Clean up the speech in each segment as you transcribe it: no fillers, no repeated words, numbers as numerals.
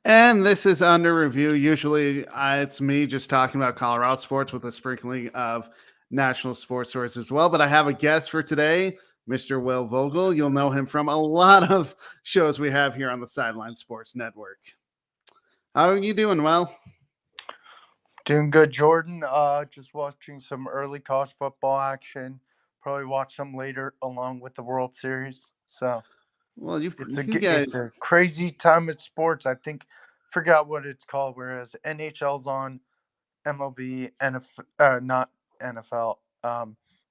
And this is under review. Usually it's me just talking about Colorado sports with a sprinkling of national sports stories as well. But I have a guest for today, Mr. Will Vogel. You'll know him from a lot of shows we have here on the Sideline Sports Network. How are you doing, Well? Doing good, Jordan. Just watching some early college football action. Probably watch some later along with the World Series. So Well, you it's guys, a crazy time in sports. I think forgot what it's called. Whereas NHL's on, MLB, not NFL,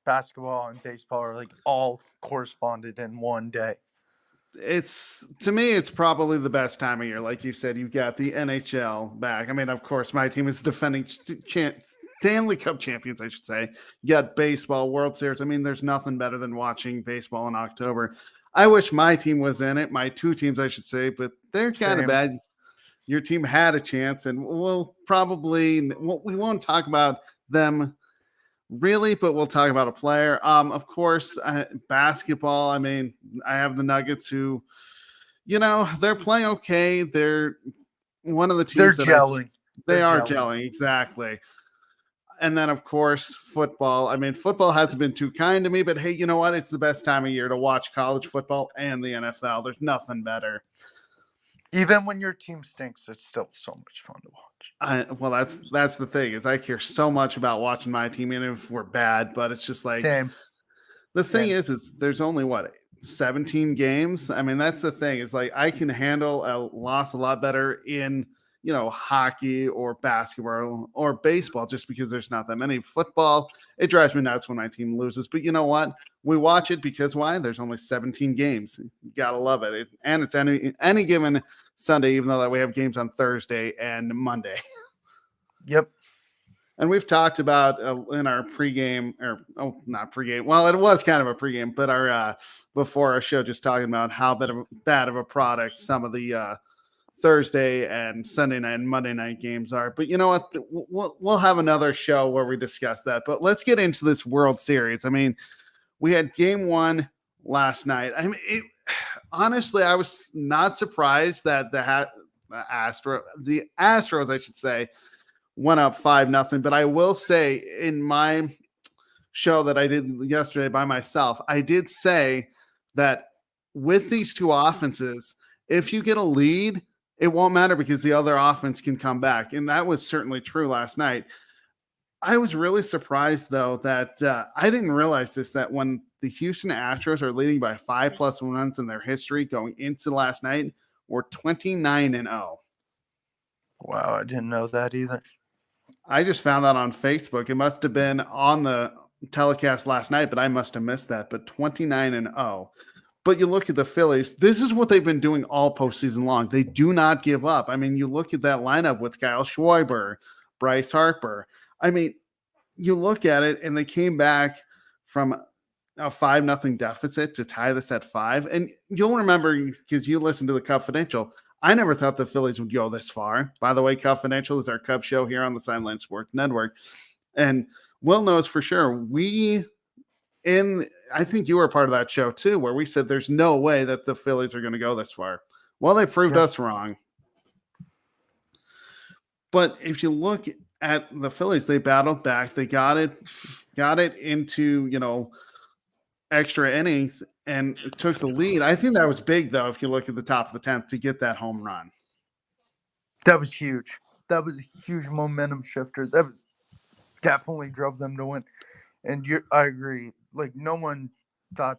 basketball and baseball are like all corresponded in one day. it's to me, it's probably the best time of year. Like you said, you've got the NHL back. I mean, of course, my team is defending Stanley Cup champions, I should say. You got baseball, World Series. I mean, there's nothing better than watching baseball in October. I wish my team was in it, my two teams, I should say, but they're kind of Same. bad. Your team had a chance, and we won't talk about them really, but we'll talk about a player. Of course, basketball. I mean, I have the Nuggets who, they're playing okay. They're one of the They're teams that gelling. they They're are gelling. gelling exactly. And then, of course, football. I mean, football hasn't been too kind to me, but hey, you know what? It's the best time of year to watch college football and the NFL. There's nothing better. Even when your team stinks, it's still so much fun to watch. Well, that's the thing is I care so much about watching my team, even if we're bad. But it's just like Same. the thing Same. is there's only what 17 games. I mean, that's the thing is like I can handle a loss a lot better in hockey or basketball or baseball just because there's not that many. Football, it drives me nuts when my team loses, but you know what, we watch it because why? There's only 17 games. You gotta love it, and it's any given Sunday, even though that we have games on Thursday and Monday. Yep. And we've talked about in our pregame, or not pregame. Well, it was kind of a pregame, but our before our show, just talking about how bad of a product some of the Thursday and Sunday night and Monday night games are. But you know what? We'll have another show where we discuss that. But let's get into this World Series. I mean, we had Game 1 last night. I mean, honestly, I was not surprised that the Astros, I should say, went up 5-0. But I will say in my show that I did yesterday by myself, I did say that with these two offenses, if you get a lead, it won't matter because the other offense can come back. And that was certainly true last night. I was really surprised, though, that I didn't realize this, that when the Houston Astros are leading by 5+ runs in their history going into last night, we're 29-0. Wow, I didn't know that either. I just found that on Facebook. It must have been on the telecast last night, but I must have missed that. But 29-0. But you look at the Phillies, this is what they've been doing all postseason long. They do not give up. I mean, you look at that lineup with Kyle Schwarber, Bryce Harper. I mean, you look at it, and they came back from a 5-0 deficit to tie this at 5. And you'll remember, because you listened to the Confidential, I never thought the Phillies would go this far. By the way, Confidential is our Cub show here on the Sideline Sports Network. And Will knows for sure, I think you were part of that show too, where we said there's no way that the Phillies are going to go this far. Well, they proved us wrong. But if you look at the Phillies, they battled back. They got it into, extra innings and took the lead. I think that was big, though, if you look at the top of the 10th to get that home run. That was huge. That was a huge momentum shifter. That was definitely drove them to win. And I agree. Like no one I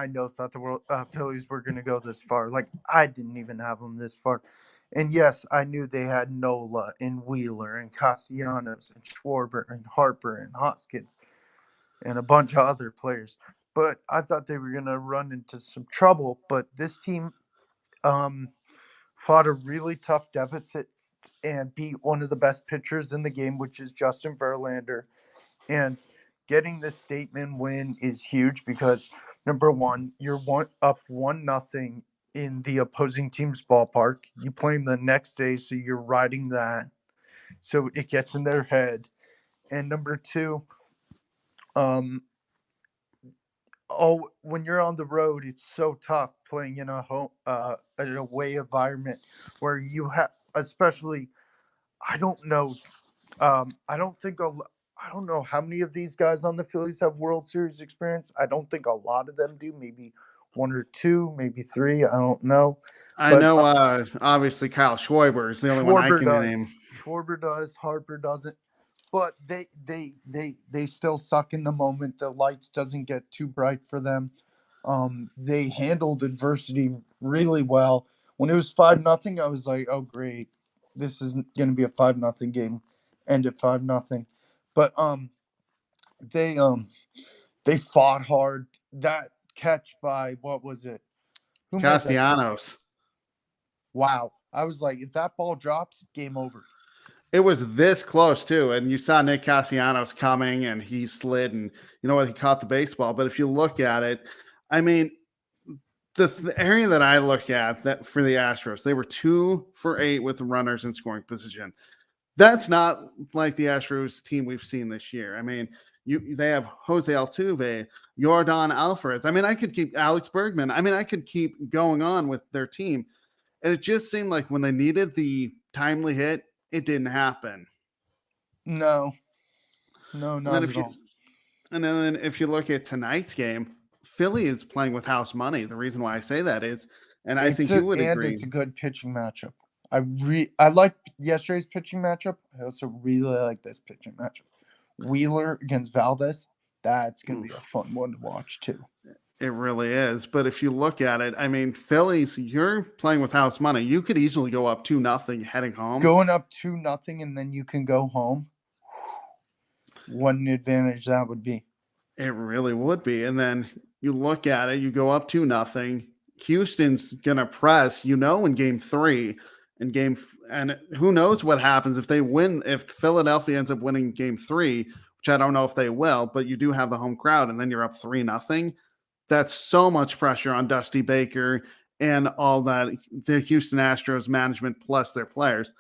know thought the Phillies were going to go this far. Like I didn't even have them this far. And yes, I knew they had Nola and Wheeler and Castellanos and Schwarber and Harper and Hoskins and a bunch of other players. But I thought they were going to run into some trouble. But this team fought a really tough deficit and beat one of the best pitchers in the game, which is Justin Verlander. And getting this statement win is huge because number one, you're up 1-0 in the opposing team's ballpark. You play them the next day, so you're riding that. So it gets in their head. And number two, Oh, when you're on the road, it's so tough playing in a home, an away environment where you have, especially. I don't know. I don't think I don't know how many of these guys on the Phillies have World Series experience. I don't think a lot of them do. Maybe one or two, maybe three. I don't know. I But know, obviously Kyle Schwarber is the only one I Schwarber can name. does. Schwarber does. Harper doesn't. But they still suck in the moment. The lights doesn't get too bright for them. They handled adversity really well. When it was 5-0, I was like, oh great, this is gonna be a 5-0 game, end at 5-0. But they um they fought hard. That catch by what was it? Who made that catch? Castellanos. Wow. I was like, if that ball drops, game over. It was this close too, and you saw Nick Castellanos coming, and he slid, and you know what? He caught the baseball. But if you look at it, I mean, the area that I look at that for the Astros, they were 2 for 8 with runners in scoring position. That's not like the Astros team we've seen this year. I mean, they have Jose Altuve, Jordan Alvarez. I mean, I could keep Alex Bergman. I mean, I could keep going on with their team. And it just seemed like when they needed the timely hit, it didn't happen. No, no, And then not if at you all. and then if you look at tonight's game, Philly is playing with house money. The reason why I say that is, and I think you would agree, It's a good pitching matchup. I like yesterday's pitching matchup. I also really like this pitching matchup. Wheeler against Valdez. That's gonna be a fun one to watch too. it really is. But if you look at it, I mean, Phillies, you're playing with house money. You could easily go up 2-0 heading home. Going up 2-0 and then you can go home. What an advantage that would be. It really would be. And then you look at it, you go up 2-0. Houston's gonna press, in game 3 and who knows what happens if they win, if Philadelphia ends up winning game 3, which I don't know if they will, but you do have the home crowd, and then you're up 3-0. That's so much pressure on Dusty Baker and all that, the Houston Astros management plus their players.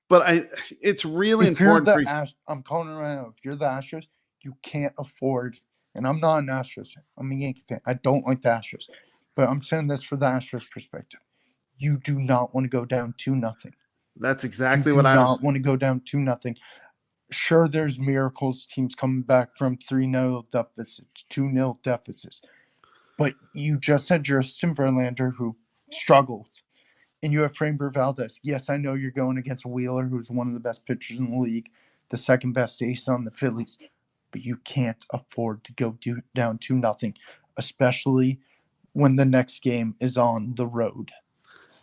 But it's really If you're important for I'm calling it right now. If you're the Astros, you can't afford. And I'm not an Astros fan. I'm a Yankee fan. I don't like the Astros, but I'm saying this for the Astros perspective. You do not want to go down 2-0. that's You exactly do what I was. not want to go down 2-0. Sure, there's miracles, teams coming back from 3-0 deficits, 2-0 deficits. But you just had Justin Verlander, who struggled, and you have Framber Valdez. Yes, I know you're going against Wheeler, who's one of the best pitchers in the league, the second best ace on the Phillies. But you can't afford to go down 2-0, especially when the next game is on the road.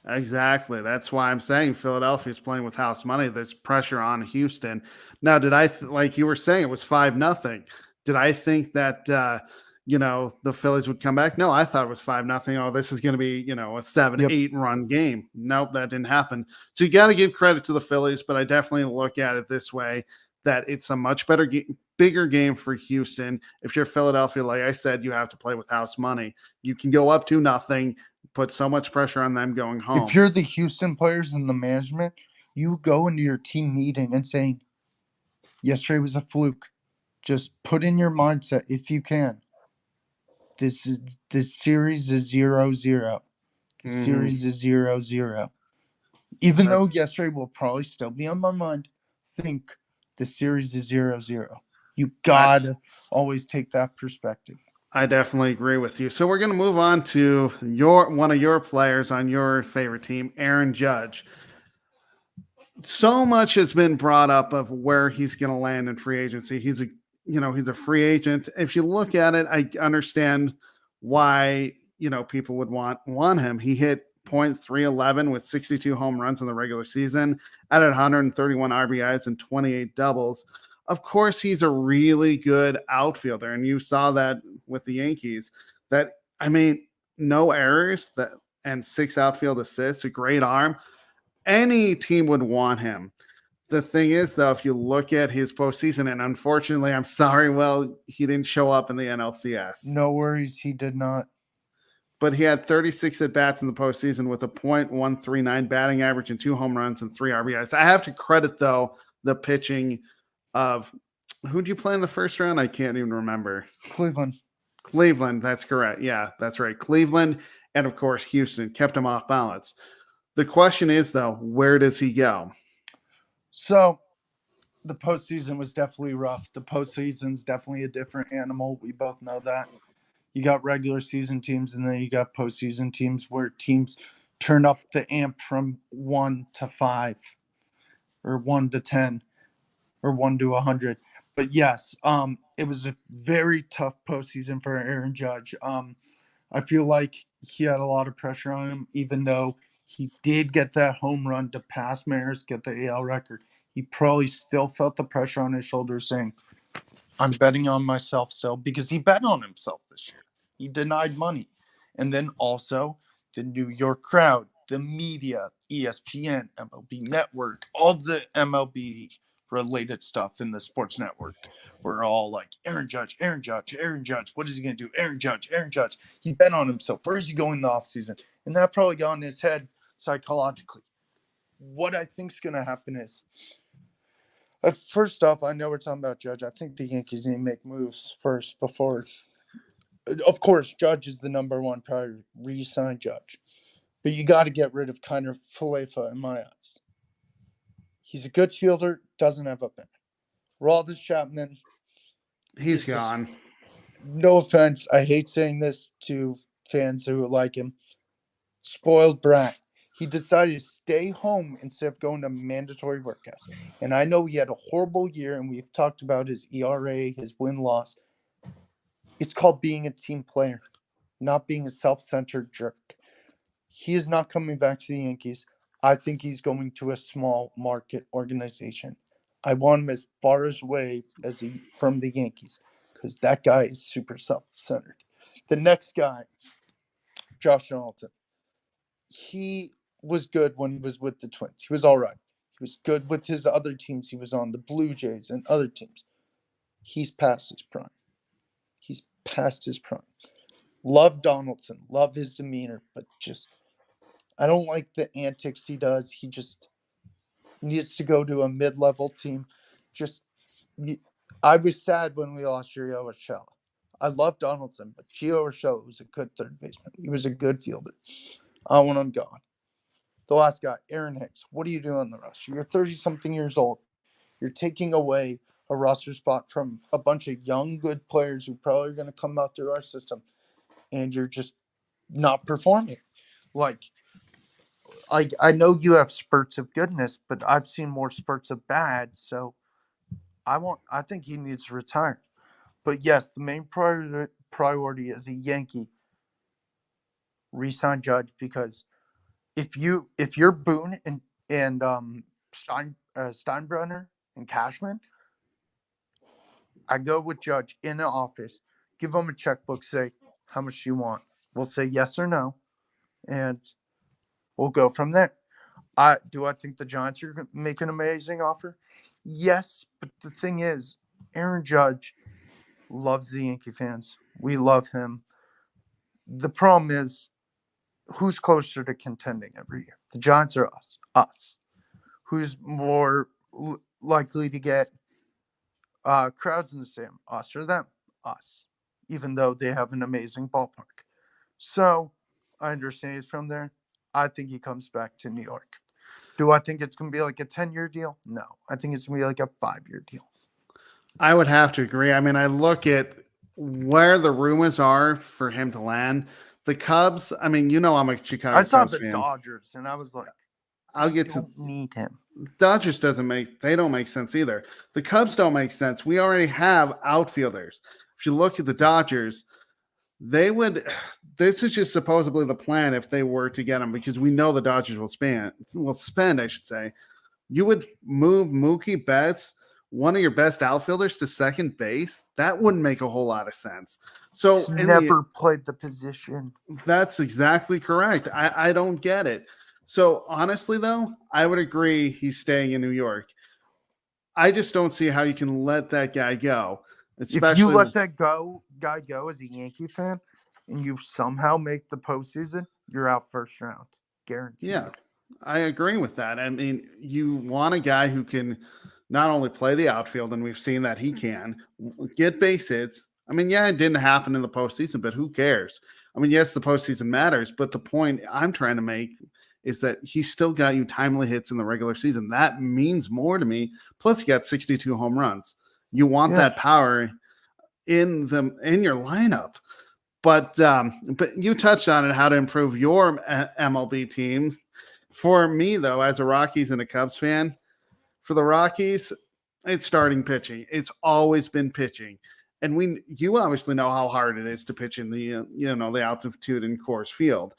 Exactly. That's why I'm saying Philadelphia's playing with house money. There's pressure on Houston. Now, did like you were saying, it was 5-0. Did I think that the Phillies would come back? No, I thought it was 5-0. Oh, this is going to be a 7, Yep. 8 run game. Nope, that didn't happen. So you got to give credit to the Phillies, but I definitely look at it this way, that it's a much better bigger game for Houston. If you're Philadelphia, like I said, you have to play with house money. You can go up 2-0. Put so much pressure on them going home. If you're the Houston players and the management, you go into your team meeting and saying, yesterday was a fluke. Just put in your mindset, if you can, this series is 0-0. The series is 0-0. Even though yesterday will probably still be on my mind, think the series is 0-0. You gotta always take that perspective. I definitely agree with you. So we're going to move on to one of your players on your favorite team, Aaron Judge. So much has been brought up of where he's going to land in free agency. He's a free agent. If you look at it, I understand why, people would want him. He hit .311 with 62 home runs in the regular season, added 131 RBIs and 28 doubles. Of course, he's a really good outfielder, and you saw that with the Yankees. No errors and 6 outfield assists, a great arm. Any team would want him. The thing is, though, if you look at his postseason, and unfortunately, I'm sorry, he didn't show up in the NLCS. No worries, he did not. But he had 36 at-bats in the postseason with a .139 batting average and 2 home runs and 3 RBIs. I have to credit, though, the pitching of who'd you play in the first round? I can't even remember. Cleveland. Cleveland, that's correct. Yeah, that's right. Cleveland and, of course, Houston kept him off balance. The question is, though, where does he go? So the postseason was definitely rough. The postseason's definitely a different animal. We both know that. You got regular season teams, and then you got postseason teams where teams turn up the amp from 1 to 5 or 1 to 10 or 1 to 100. But yes, it was a very tough postseason for Aaron Judge. I feel like he had a lot of pressure on him, even though he did get that home run to pass Maris, get the AL record. He probably still felt the pressure on his shoulders, saying, I'm betting on myself still, because he bet on himself this year. He denied money. And then also the New York crowd, the media, ESPN, MLB Network, all the MLB related stuff in the sports network were all like, Aaron Judge, Aaron Judge, Aaron Judge. What is he going to do? Aaron Judge, Aaron Judge. He bet on himself. Where is he going in the offseason? And that probably got in his head psychologically. What I think is going to happen is, first off, I know we're talking about Judge. I think the Yankees need to make moves first before. Of course, Judge is the number one priority. Re-sign Judge, but you got to get rid of kind of Falefa in my eyes. He's a good fielder, doesn't have a bat. Roldis Chapman He's is just, gone. no offense, I hate saying this to fans who like him, spoiled brat. He decided to stay home instead of going to mandatory workouts. And I know he had a horrible year, and we've talked about his ERA, his win-loss. It's called being a team player, not being a self-centered jerk. He is not coming back to the Yankees. I think he's going to a small market organization. I want him as far away as from the Yankees, because that guy is super self-centered. The next guy, Josh Donaldson. He was good when he was with the Twins. He was all right. He was good with his other teams. He was on the Blue Jays and other teams. He's past his prime. He's past his prime. Love Donaldson. Love his demeanor, but just I don't like the antics he does. He just needs to go to a mid-level team. Just I was sad when we lost Gio Urshela. I love Donaldson, but Gio Urshela was a good third baseman. He was a good fielder. I want him gone. The last guy, Aaron Hicks. What are you doing on the roster? You're 30-something years old. You're taking away a roster spot from a bunch of young, good players who probably are going to come out through our system, and you're just not performing. Like, I know you have spurts of goodness, but I've seen more spurts of bad. So I think he needs to retire. But yes, the main priority as a Yankee, re-sign Judge, because if you're Boone and Steinbrenner and Cashman, I go with Judge in the office, give them a checkbook, say how much do you want. We'll say yes or no, and we'll go from there. I think the Giants are going to make an amazing offer? Yes, but the thing is, Aaron Judge loves the Yankee fans. We love him. The problem is, who's closer to contending every year? The Giants or us? Us. Who's more likely to get crowds in the stadium? Us or them? Us. Even though they have an amazing ballpark. So, I understand he's from there. I think he comes back to New York. Do I think it's going to be like a 10-year deal? No. I think it's going to be like a 5-year deal. I would have to agree. I mean, I look at where the rumors are for him to land. The Cubs, I mean, I'm a Chicago I saw Cubs the fan. Dodgers, and I was like, I'll get don't need him. Dodgers don't make sense either. The Cubs don't make sense. We already have outfielders. If you look at the Dodgers, this is just supposedly the plan if they were to get him, because we know the Dodgers will spend, I should say. You would move Mookie Betts, one of your best outfielders, to second base. That wouldn't make a whole lot of sense. So He's never played the position. That's exactly correct. I don't get it. So honestly, though, I would agree he's staying in New York. I just don't see how you can let that guy go. If you let that guy go as a Yankee fan, and you somehow make the postseason, you're out first round, guaranteed. Yeah, I agree with that. I mean, you want a guy who can not only play the outfield, and we've seen that he can get base hits. I mean, yeah, it didn't happen in the postseason, but who cares? I mean, yes, the postseason matters, but the point I'm trying to make is that he still got you timely hits in the regular season. That means more to me. Plus, he got 62 home runs. You want Yeah. that power in your lineup. But you touched on it, how to improve your MLB team. For me, though, as a Rockies and a Cubs fan, for the Rockies, it's starting pitching. It's always been pitching, and you obviously know how hard it is to pitch in the the altitude in Coors Field.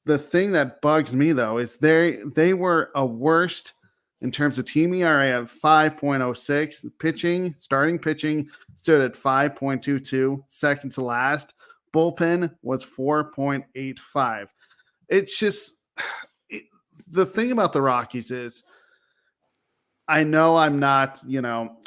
The thing that bugs me though is they were a worst in terms of team ERA at 5.06. Starting pitching stood at 5.22, second to last. Bullpen was 4.85. It's just the thing about the Rockies is I know I'm not,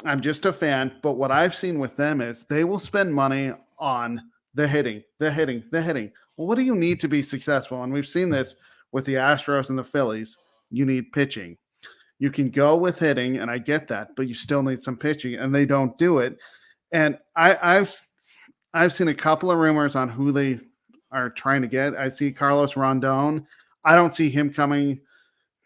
I'm just a fan, but what I've seen with them is they will spend money on the hitting, the hitting, the hitting. Well, what do you need to be successful? And we've seen this with the Astros and the Phillies. You need pitching. You can go with hitting, and I get that, but you still need some pitching, and they don't do it. And I've seen a couple of rumors on who they are trying to get. I see Carlos Rondon. I don't see him coming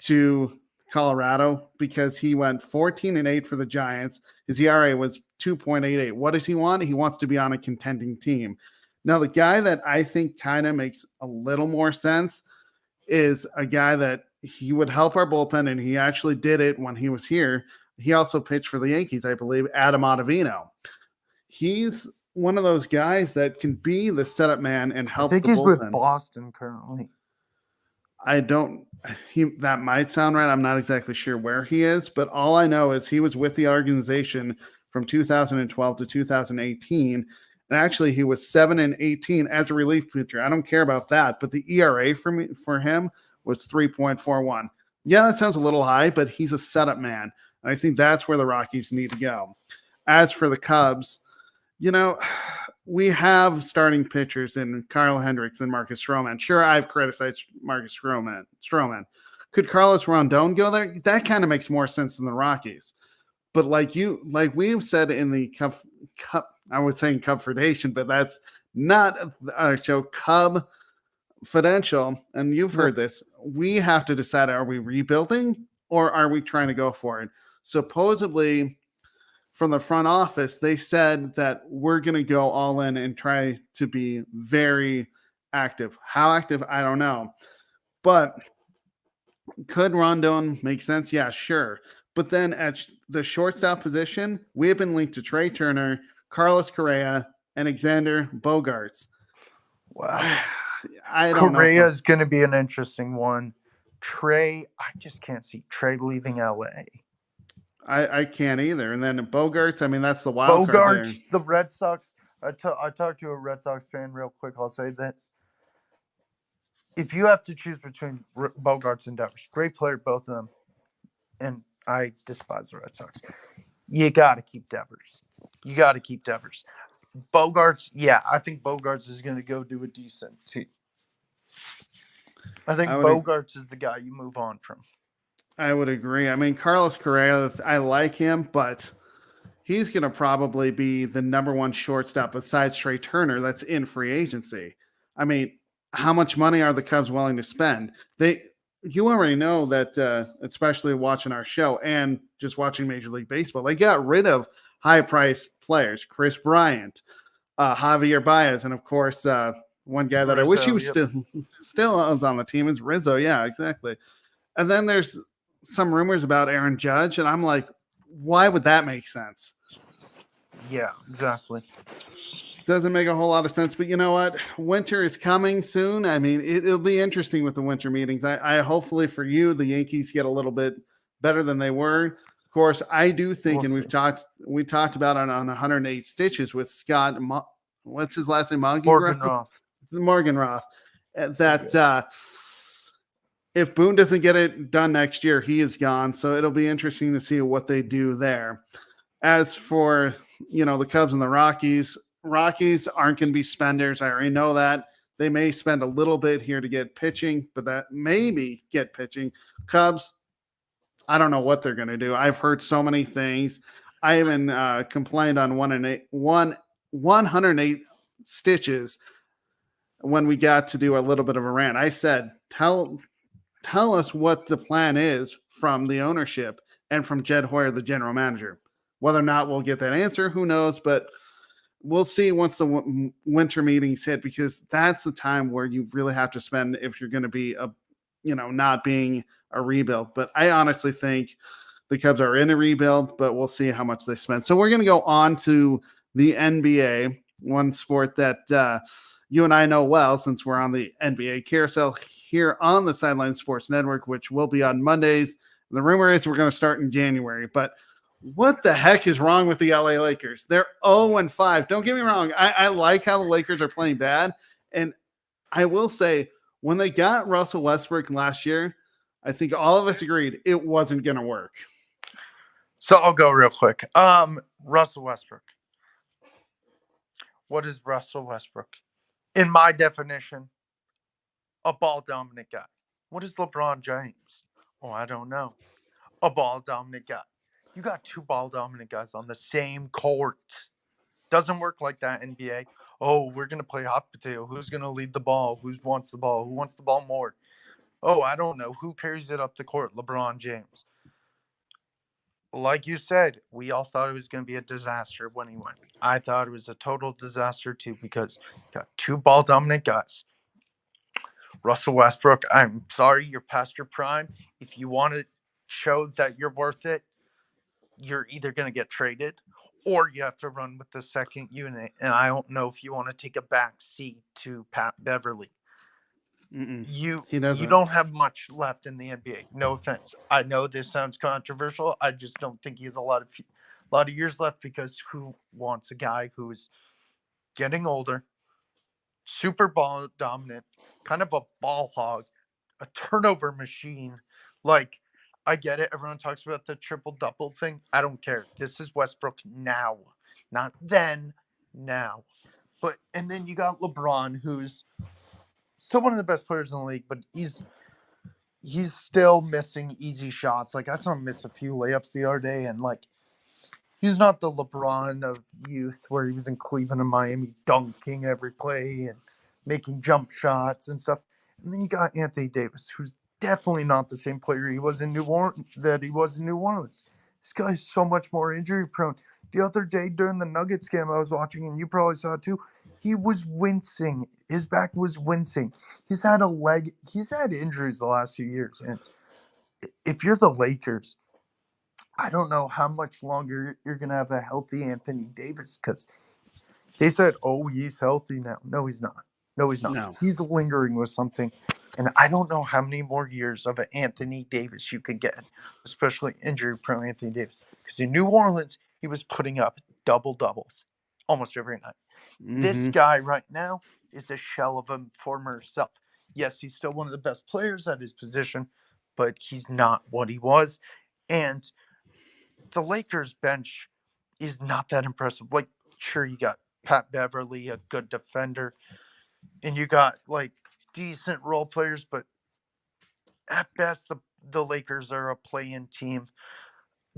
to Colorado because he went 14-8 for the Giants. His ERA was 2.88. What does he want? He wants to be on a contending team. Now, the guy that I think kind of makes a little more sense is a guy that he would help our bullpen, and he actually did it when he was here. He also pitched for the Yankees, I believe, Adam Ottavino. He's one of those guys that can be the setup man and help I think the he's bullpen. with Boston currently. That might sound right. I'm not exactly sure where he is, but all I know is he was with the organization from 2012 to 2018. And actually he was 7-18 as a relief pitcher. I don't care about that, but the ERA for him was 3.41. Yeah, that sounds a little high, but he's a setup man. And I think that's where the Rockies need to go. As for the Cubs, we have starting pitchers in Kyle Hendricks and Marcus Stroman. Sure, I've criticized Marcus Stroman. Could Carlos Rondon go there? That kind of makes more sense than the Rockies. But like we've said in the Cup, I was saying Cub Federation, but that's not our show, Cub Fidential. And you've heard this. We have to decide, are we rebuilding or are we trying to go for it? Supposedly, from the front office, they said that we're going to go all in and try to be very active. How active? I don't know. But could Rondon make sense? Yeah, sure. But then at the shortstop position, we have been linked to Trey Turner, Carlos Correa, and Alexander Bogaerts. Wow. I don't know. Correa is going to be an interesting one. Trey, I just can't see Trey leaving LA. I can't either. And then Bogaerts, I mean, that's the wild card there. Bogaerts, the Red Sox. I talked to a Red Sox fan real quick. I'll say this. If you have to choose between Bogaerts and Devers, great player, both of them, and I despise the Red Sox, you got to keep Devers. Bogaerts, yeah, I think Bogaerts is going to go do a decent team. I think Bogaerts is the guy you move on from. I would agree. I mean, Carlos Correa, I like him, but he's going to probably be the number one shortstop besides Trey Turner that's in free agency. I mean, how much money are the Cubs willing to spend? You already know that, especially watching our show and just watching Major League Baseball, they got rid of high-priced players, Chris Bryant, Javier Baez, and of course, one guy that Rizzo, I wish he was still on the team is Rizzo. Yeah, exactly. And then there's some rumors about Aaron Judge, and I'm like, why would that make sense? Yeah, exactly. Doesn't make a whole lot of sense, but you know what? Winter is coming soon. I mean, it'll be interesting with the winter meetings. I hopefully for you, the Yankees get a little bit better than they were. Of course, I do think, and we talked about it on 108 Stitches with Scott. What's his last name? Morganroth. That if Boone doesn't get it done next year, he is gone. So it'll be interesting to see what they do there. As for, the Cubs and the Rockies aren't going to be spenders. I already know that. They may spend a little bit here to get pitching, but that maybe get pitching. Cubs, I don't know what they're going to do. I've heard so many things. I even complained on 1 108 stitches when we got to do a little bit of a rant. I said, tell us what the plan is from the ownership and from Jed Hoyer, the general manager. Whether or not we'll get that answer, who knows? But we'll see once the winter meetings hit, because that's the time where you really have to spend if you're going to be not being a rebuild. But I honestly think the Cubs are in a rebuild, but we'll see how much they spend. So we're going to go on to the NBA, one sport that you and I know well since we're on the NBA carousel here on the Sideline Sports Network, which will be on Mondays. The rumor is we're going to start in January, but what the heck is wrong with the LA Lakers? They're 0-5. Don't get me wrong. I like how the Lakers are playing bad. And I will say, when they got Russell Westbrook last year, I think all of us agreed it wasn't going to work. So I'll go real quick. Russell Westbrook. What is Russell Westbrook? In my definition, a ball dominant guy. What is LeBron James? Oh, I don't know. A ball dominant guy. You got two ball dominant guys on the same court. Doesn't work like that, NBA. Oh, we're going to play hot potato. Who's going to lead the ball? Who wants the ball? Who wants the ball more? Oh, I don't know. Who carries it up the court? LeBron James. Like you said, we all thought it was going to be a disaster when he went. I thought it was a total disaster too, because you got two ball dominant guys. Russell Westbrook, I'm sorry, you're past your prime. If you want to show that you're worth it, you're either going to get traded or you have to run with the second unit. And I don't know if you want to take a back seat to Pat Beverly. You don't have much left in the NBA. No offense. I know this sounds controversial. I just don't think he has a lot of years left, because who wants a guy who is getting older, super ball dominant, kind of a ball hog, a turnover machine? Like, I get it. Everyone talks about the triple double thing. I don't care. This is Westbrook now, not then. Now, and then you got LeBron, who's still one of the best players in the league, but he's still missing easy shots. Like, I saw him miss a few layups the other day, and like, he's not the LeBron of youth where he was in Cleveland and Miami dunking every play and making jump shots and stuff. And then you got Anthony Davis, who's definitely not the same player he was in New Orleans. This guy's so much more injury prone. The other day during the Nuggets game I was watching, and you probably saw it too, he was wincing. His back was wincing. He's had injuries the last few years. And if you're the Lakers, I don't know how much longer you're going to have a healthy Anthony Davis, because they said, oh, he's healthy now. No, he's not. No, he's not. No. He's lingering with something. And I don't know how many more years of an Anthony Davis you could get, especially injury-prone Anthony Davis. Because in New Orleans, he was putting up double-doubles almost every night. This guy right now is a shell of a former self. Yes, he's still one of the best players at his position, but he's not what he was. And the Lakers bench is not that impressive. Like, sure, you got Pat Beverly, a good defender, and you got like decent role players, but at best, the Lakers are a play-in team.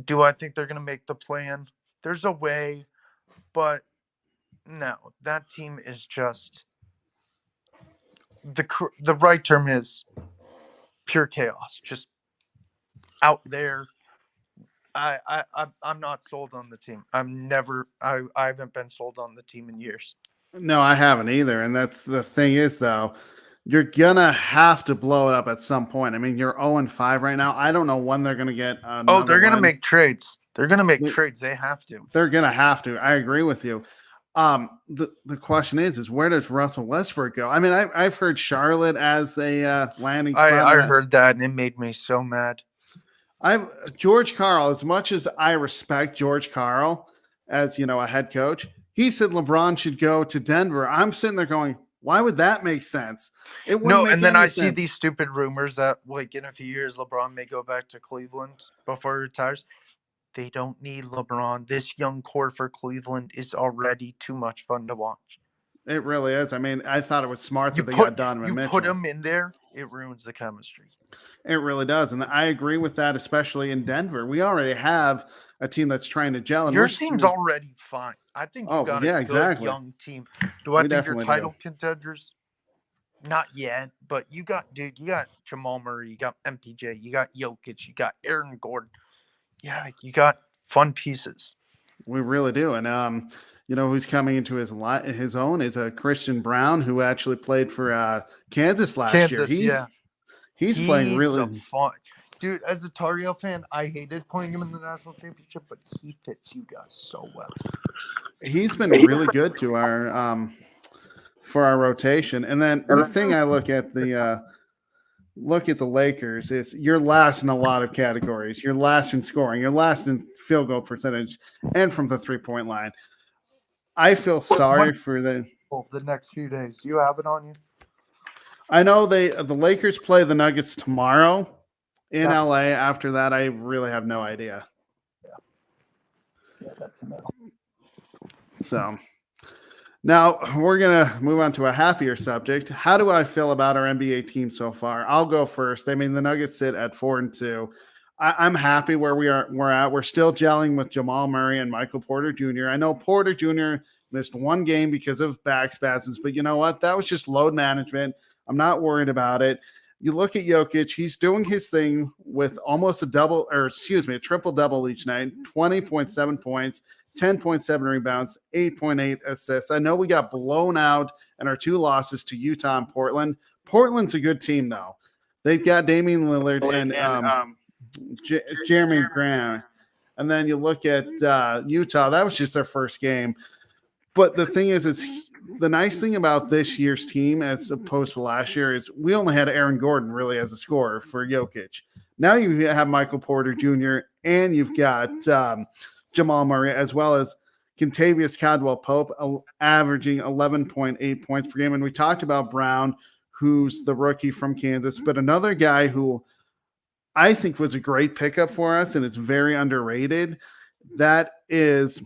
Do I think they're going to make the play-in? There's a way, but no, that team is just the right term is pure chaos, just out there. I'm not sold on the team. I haven't been sold on the team in years. No, I haven't either. And that's the thing is, though, you're gonna have to blow it up at some point. I mean, you're 0-5 right now. I don't know when they're gonna get another they're gonna win. make trades. They're gonna make trades. They have to. They're gonna have to. I agree with you. The question is where does Russell Westbrook go? I mean, I've heard Charlotte as a landing spot. I heard that, and it made me so mad. George Karl, as much as I respect George Karl as a head coach, he said LeBron should go to Denver. I'm sitting there going, why would that make sense? It wouldn't make and then any I sense. see these stupid rumors that like in a few years LeBron may go back to Cleveland before he retires. They don't need LeBron. This young core for Cleveland is already too much fun to watch. It really is. I mean, I thought it was smart You that they got put Donovan you put Mitchell. him in there, it ruins the chemistry. It really does. And I agree with that, especially in Denver. We already have a team that's trying to gel, and Your team's already fine. I think you oh, got a yeah, good exactly. young team. Do I We think you're definitely do. title contenders? Not yet, but you got Jamal Murray, you got MPJ, you got Jokic, you got Aaron Gordon. Yeah, you got fun pieces. We really do. And who's coming into his own is a Christian Brown, who actually played for Kansas last year. Kansas, yeah. He's playing He's a really. fun dude. As a Tar Heel fan, I hated playing him in the national championship, but he fits you guys so well. He's been really good to our for our rotation. And then the thing I look at the Lakers is you're last in a lot of categories. You're last in scoring. You're last in field goal percentage and from the 3-point line. I feel sorry for the next few days. You have it on you? I know the Lakers play the Nuggets tomorrow in LA. After that, I really have no idea. Yeah, that's a no. So now we're gonna move on to a happier subject. How do I feel about our NBA team so far? I'll go first. I mean, the Nuggets sit at 4-2. I'm happy where we're at. We're still gelling with Jamal Murray and Michael Porter Jr. I know Porter Jr. missed one game because of back spasms, but you know what? That was just load management. I'm not worried about it. You look at Jokic, he's doing his thing with almost a triple double each night, 20.7 points, 10.7 rebounds, 8.8 assists. I know we got blown out in our two losses to Utah and Portland. Portland's a good team, though. They've got Damian Lillard and Jeremy Grant. And then you look at Utah. That was just their first game. But the thing is, it's the nice thing about this year's team as opposed to last year is we only had Aaron Gordon really as a scorer for Jokic. Now you have Michael Porter Jr. and you've got Jamal Murray as well as Kentavious Caldwell-Pope averaging 11.8 points per game. And we talked about Brown, who's the rookie from Kansas, but another guy who I think was a great pickup for us and it's very underrated. That is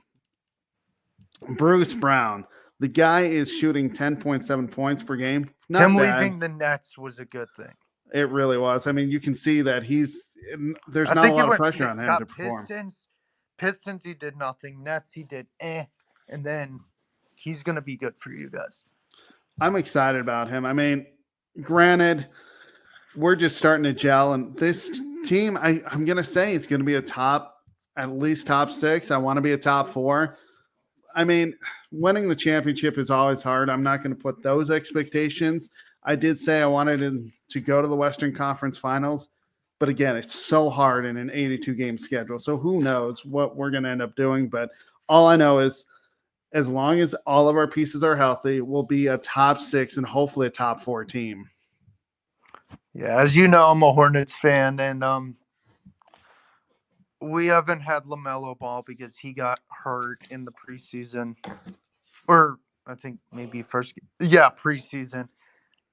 Bruce Brown. The guy is shooting 10.7 points per game. Not Him bad. leaving the Nets was a good thing. It really was. I mean, you can see that there's not a lot of pressure on him to perform. Pistons, he did nothing. Nets, he did and then he's going to be good for you guys. I'm excited about him. I mean, granted, we're just starting to gel, and this team, I'm going to say it's going to be at least top 6. I want to be a top 4. I mean, winning the championship is always hard. I'm not going to put those expectations. I did say I wanted to go to the Western Conference Finals, but again, it's so hard in an 82-game schedule. So who knows what we're going to end up doing. But all I know is as long as all of our pieces are healthy, we'll be a top 6 and hopefully a top 4 team. Yeah, as you know, I'm a Hornets fan, and we haven't had LaMelo Ball because he got hurt in the preseason, or I think maybe preseason.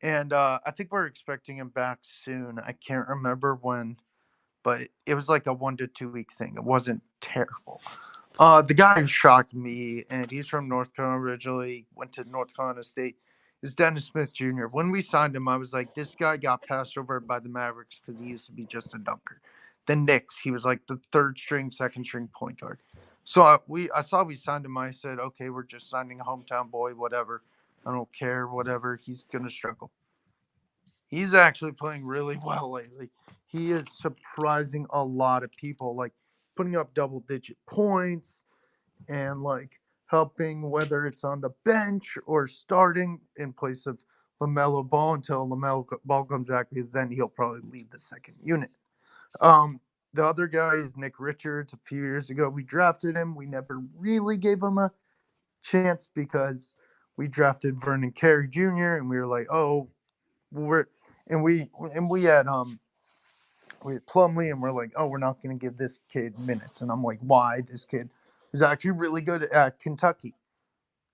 And I think we're expecting him back soon. I can't remember when, but it was like a 1 to 2 week thing. It wasn't terrible. The guy who shocked me, and he's from North Carolina originally, went to North Carolina State, is Dennis Smith Jr. When we signed him, I was like, this guy got passed over by the Mavericks because he used to be just a dunker. The Knicks, he was like the third string, second string point guard. So I saw we signed him. I said, okay, we're just signing a hometown boy, whatever. I don't care, whatever. He's going to struggle. He's actually playing really well lately. He is surprising a lot of people, like putting up double-digit points and like helping, whether it's on the bench or starting in place of LaMelo Ball until LaMelo Ball comes back, because then he'll probably lead the second unit. The other guy is Nick Richards. A few years ago, we drafted him. We never really gave him a chance because we drafted Vernon Carey Jr. and we were like, oh, we had Plumlee, and we're like, oh, we're not going to give this kid minutes. And I'm like, why? This kid is actually really good at Kentucky.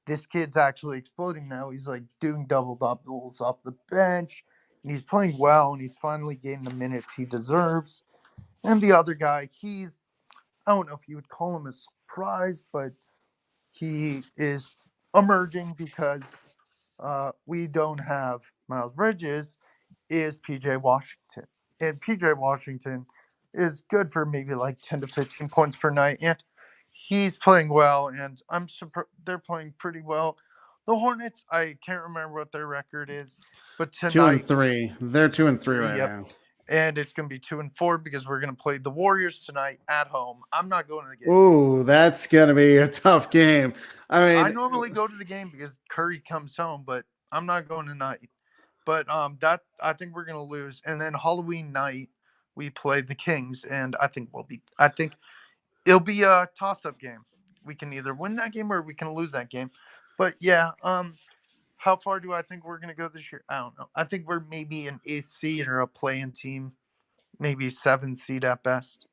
This kid's actually exploding now. He's like doing double doubles off the bench, and he's playing well, and he's finally getting the minutes he deserves. And the other guy, I don't know if you would call him a surprise, but he is emerging because we don't have Miles Bridges is PJ Washington. And PJ Washington is good for maybe like 10 to 15 points per night. And he's playing well. And I'm surprised they're playing pretty well. The Hornets, I can't remember what their record is, but 2-3. They're 2-3 right yep. now. And it's going to be 2-4 because we're going to play the Warriors tonight at home. I'm not going to the game. Ooh, that's going to be a tough game. I normally go to the game because Curry comes home, but I'm not going tonight. But that I think we're gonna lose. And then Halloween night we play the Kings, and I think it'll be a toss-up game. We can either win that game or we can lose that game. But yeah, how far do I think we're gonna go this year? I don't know. I think we're maybe an 8th seed or a play-in team, maybe 7th seed at best.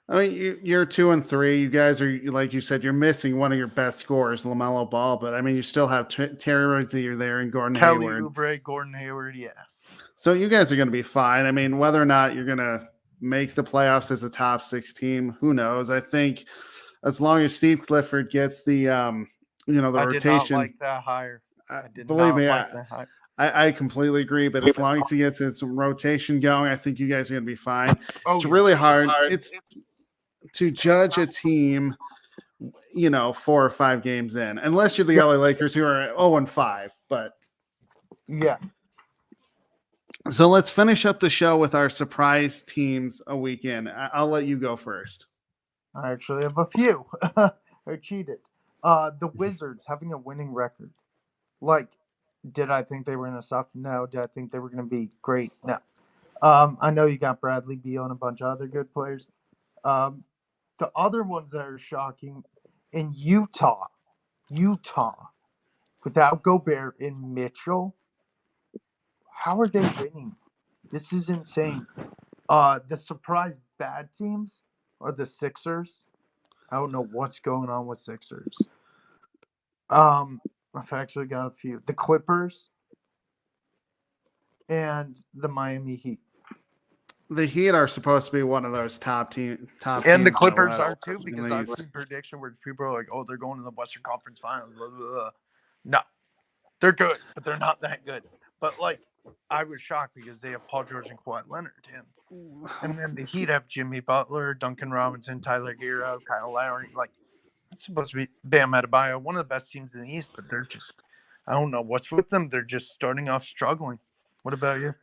I mean, you're 2-3. You guys are, like you said, you're missing one of your best scorers, LaMelo Ball. But I mean, you still have Terry Rozier there and Gordon Kelly Hayward. Oubre, Gordon Hayward, yeah. So you guys are going to be fine. I mean, whether or not you're going to make the playoffs as a top 6 team, who knows? I think as long as Steve Clifford gets the the rotation. I did not like that hire. Believe me, I completely agree. But as long as he gets his rotation going, I think you guys are going to be fine. It's really hard. It's to judge a team, 4 or 5 games in, unless you're the LA Lakers who are 0-5. But yeah. So let's finish up the show with our surprise teams a week in. I'll let you go first. I actually have a few. I cheated. The Wizards having a winning record. Like, did I think they were going to suck? No. Did I think they were going to be great? No. I know you got Bradley Beal and a bunch of other good players. The other ones that are shocking in Utah, without Gobert and Mitchell, how are they winning? This is insane. The surprise bad teams are the Sixers. I don't know what's going on with Sixers. I've actually got a few. The Clippers and the Miami Heat. The Heat are supposed to be one of those top teams. And the Clippers are too, because I've seen prediction where people are like, "Oh, they're going to the Western Conference Finals." Blah, blah, blah. No, they're good, but they're not that good. But like, I was shocked because they have Paul George and Kawhi Leonard, and then the Heat have Jimmy Butler, Duncan Robinson, Tyler Hero, Kyle Lowry. Like, it's supposed to be Bam Adebayo, one of the best teams in the East, but they're just, I don't know what's with them. They're just starting off struggling. What about you?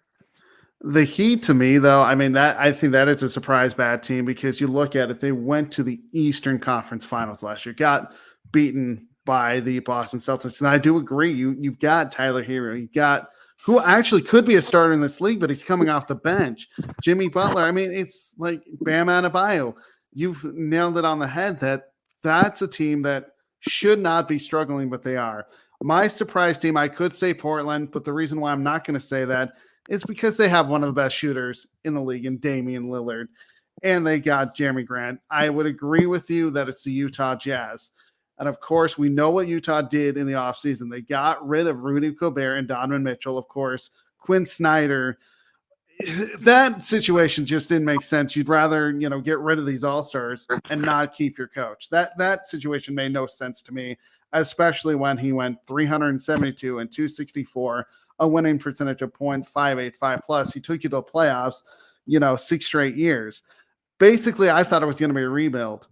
The Heat, to me, though, I mean, I think that is a surprise bad team because you look at it, they went to the Eastern Conference Finals last year, got beaten by the Boston Celtics. And I do agree, you've got Tyler Hero, you've got who actually could be a starter in this league, but he's coming off the bench. Jimmy Butler. I mean, it's like Bam Adebayo. You've nailed it on the head that's a team that should not be struggling, but they are. My surprise team, I could say Portland, but the reason why I'm not going to say that is because they have one of the best shooters in the league in Damian Lillard, and they got Jeremy Grant. I would agree with you that it's the Utah Jazz. And of course, we know what Utah did in the offseason. They got rid of Rudy Gobert and Donovan Mitchell. Of course, Quinn Snyder. That situation just didn't make sense. You'd rather, get rid of these all-stars and not keep your coach. That situation made no sense to me, especially when he went 372 and 264, a winning percentage of .585 plus. He took you to the playoffs, 6 straight years. Basically, I thought it was going to be a rebuild.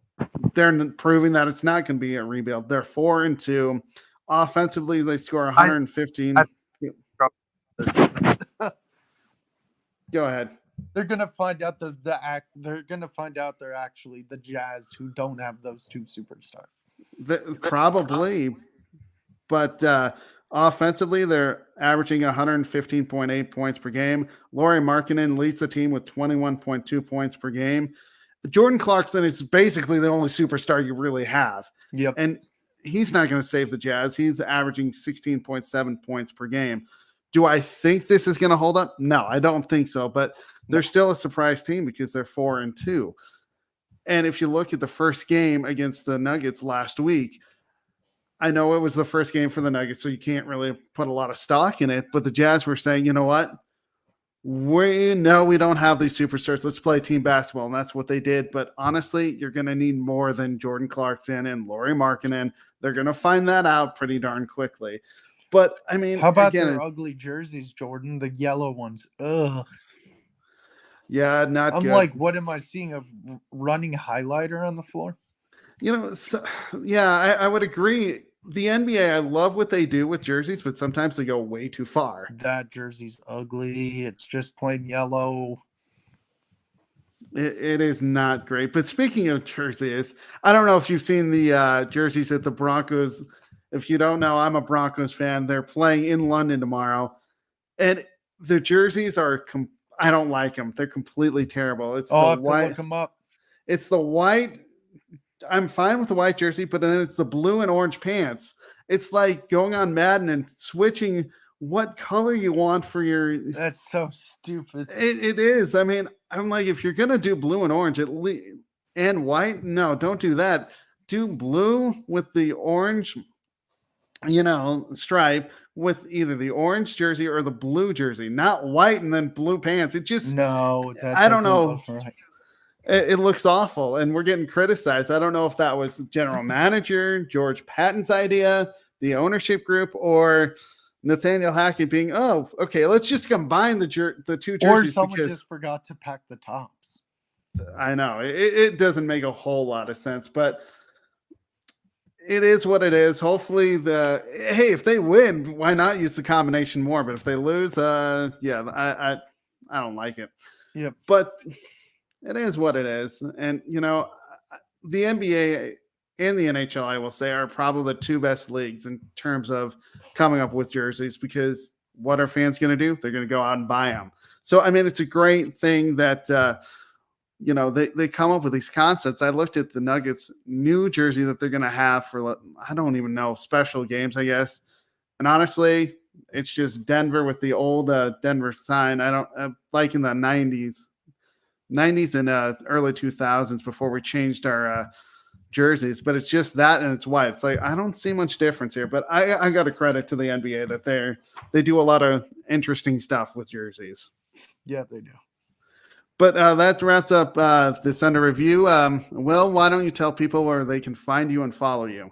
They're proving that it's not going to be a rebuild. They're 4-2. Offensively, they score 115. Go ahead. They're gonna find out they're gonna find out they're actually the Jazz who don't have those two superstars. Probably, but offensively, they're averaging 115.8 points per game. Lauri Markkanen leads the team with 21.2 points per game. Jordan Clarkson is basically the only superstar you really have. Yep. And he's not going to save the Jazz. He's averaging 16.7 points per game. Do I think this is going to hold up? No, I don't think so. But they're still a surprise team because they're 4-2. And if you look at the first game against the Nuggets last week, I know it was the first game for the Nuggets, so you can't really put a lot of stock in it. But the Jazz were saying, you know what? We know we don't have these superstars. Let's play team basketball. And that's what they did. But honestly, you're going to need more than Jordan Clarkson and Lauri Markkanen. They're going to find that out pretty darn quickly. But I mean, How about their again, ugly jerseys, Jordan? The yellow ones. Ugh. yeah, not I'm good. like, what am I seeing? A running highlighter on the floor? So, yeah, I would agree. The NBA, I love what they do with jerseys, but sometimes they go way too far. That jersey's ugly. It's just plain yellow. It is not great. But speaking of jerseys, I don't know if you've seen the jerseys at the Broncos. If you don't know, I'm a Broncos fan. They're playing in London tomorrow, and the jerseys are. I don't like them. They're completely terrible. It's the I'll have to white. look them up. It's the white. I'm fine with the white jersey, but then it's the blue and orange pants. It's like going on Madden and switching what color you want for your. That's so stupid. It is. I mean, I'm like, if you're gonna do blue and orange at least and white, no, don't do that. Do blue with the orange, stripe with either the orange jersey or the blue jersey, not white and then blue pants. It just, No, that I don't doesn't know. look right. It looks awful, and we're getting criticized. I don't know if that was general manager George Patton's idea, the ownership group, or Nathaniel Hackett being, oh, okay, let's just combine the two jerseys. Or someone because just forgot to pack the tops. I know it doesn't make a whole lot of sense, but it is what it is. Hopefully, if they win, why not use the combination more? But if they lose, yeah, I don't like it. Yep. But it is what it is. And, the NBA and the NHL, I will say, are probably the two best leagues in terms of coming up with jerseys, because what are fans going to do? They're going to go out and buy them. So, I mean, it's a great thing that, they come up with these concepts. I looked at the Nuggets new jersey that they're going to have for, I don't even know, special games, I guess. And honestly, it's just Denver with the old Denver sign. I don't like in the 90s and early 2000s before we changed our jerseys, but it's just that and it's white. It's like I don't see much difference here, but I got to credit to the NBA that they do a lot of interesting stuff with jerseys. Yeah, they do. But that wraps up this under review. Will, why don't you tell people where they can find you and follow you?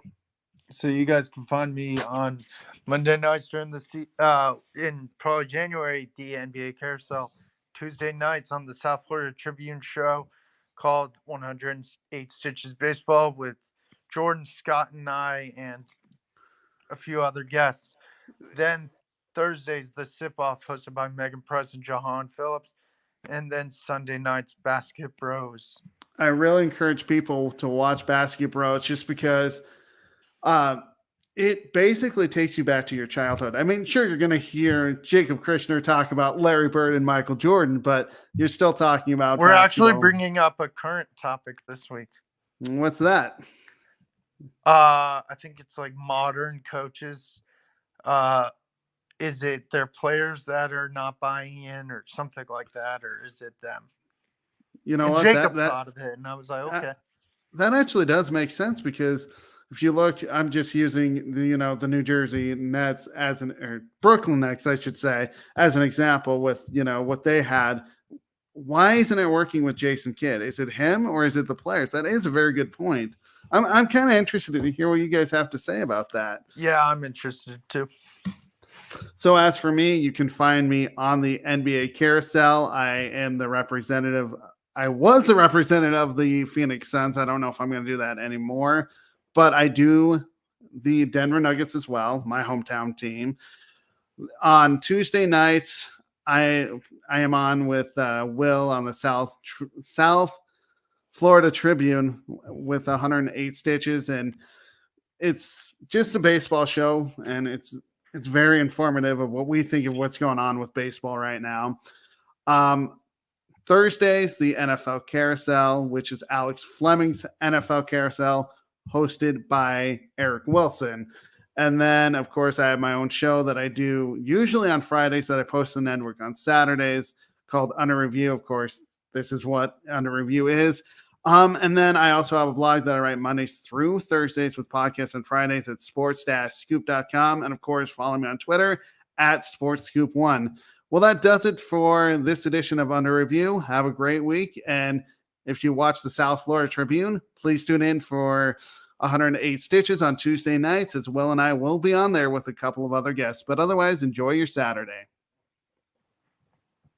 So you guys can find me on Monday nights during in probably January, the NBA Carousel. Tuesday nights on the South Florida Tribune show called 108 Stitches Baseball with Jordan, Scott, and I, and a few other guests. Then Thursdays, the Sip Off hosted by Megan Price and Jahan Phillips. And then Sunday nights, Basket Bros. I really encourage people to watch Basket Bros just because it basically takes you back to your childhood. I mean, sure, you're going to hear Jacob Krishner talk about Larry Bird and Michael Jordan, but you're still talking about We're basketball. actually bringing up a current topic this week. What's that? I think it's like modern coaches. Is it their players that are not buying in or something like that, or is it them? You know and what? Jacob thought of it, and I was like, okay. That actually does make sense, because if you look, I'm just using the New Jersey Nets or Brooklyn Nets, I should say, as an example with, what they had. Why isn't it working with Jason Kidd? Is it him or is it the players? That is a very good point. I'm kind of interested to hear what you guys have to say about that. Yeah, I'm interested too. So as for me, you can find me on the NBA Carousel. I was the representative of the Phoenix Suns. I don't know if I'm going to do that anymore, but I do the Denver Nuggets as well, my hometown team. On Tuesday nights, I am on with Will on the South Florida Tribune with 108 Stitches, and it's just a baseball show, and it's very informative of what we think of what's going on with baseball right now. Thursdays, the NFL Carousel, which is Alex Fleming's NFL Carousel, hosted by Eric Wilson. And then, of course, I have my own show that I do usually on Fridays that I post on Network on Saturdays called Under Review. Of course, this is what Under Review is. And then I also have a blog that I write Mondays through Thursdays with podcasts on Fridays at sports-scoop.com. And of course, follow me on Twitter at SportsScoop1. Well, that does it for this edition of Under Review. Have a great week. And if you watch the South Florida Tribune, please tune in for 108 Stitches on Tuesday nights, as Will and I will be on there with a couple of other guests. But otherwise, enjoy your Saturday.